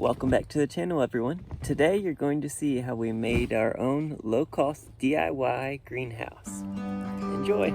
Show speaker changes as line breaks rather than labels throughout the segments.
Welcome back to the channel, everyone. Today you're going to see how we made our own low-cost DIY greenhouse. Enjoy!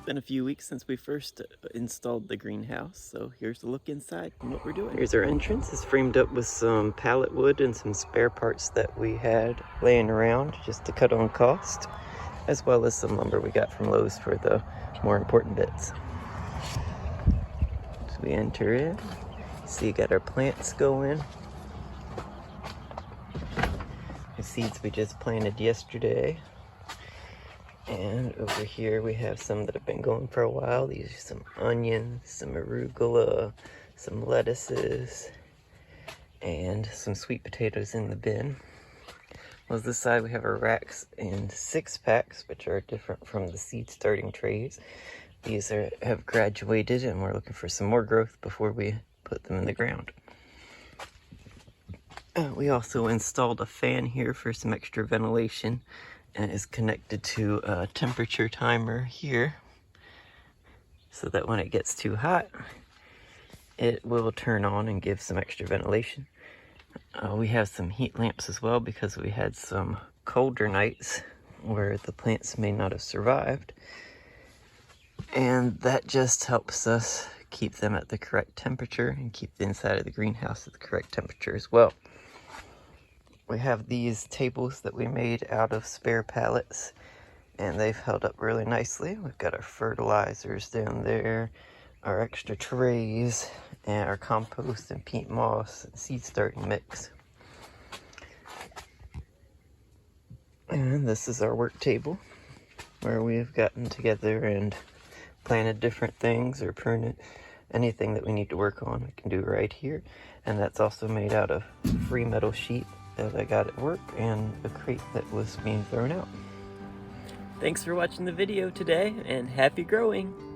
Been a few weeks since we first installed the greenhouse, so here's a look inside and what we're doing. Here's our entrance. It's framed up with some pallet wood and some spare parts that we had laying around just to cut on cost, as well as some lumber we got from Lowe's for the more important bits. as we enter in. See, got our plants going. The seeds we just planted yesterday. And over here we have some that have been going for a while. These are some onions, some arugula, some lettuces, and some sweet potatoes in the bin. On this side we have our racks in 6-packs, which are different from the seed starting trays. These have graduated and we're looking for some more growth before we put them in the ground. We also installed a fan here for some extra ventilation, and is connected to a temperature timer here so that when it gets too hot it will turn on and give some extra ventilation. We have some heat lamps as well because we had some colder nights where the plants may not have survived, and that just helps us keep them at the correct temperature and keep the inside of the greenhouse at the correct temperature as well. We have these tables that we made out of spare pallets, and they've held up really nicely. We've got our fertilizers down there, our extra trays, and our compost and peat moss and seed starting mix. And this is our work table where we've gotten together and planted different things or pruned anything that we need to work on. We can do right here. And that's also made out of free metal sheet that I got at work and a crate that was being thrown out. Thanks for watching the video today, and happy growing!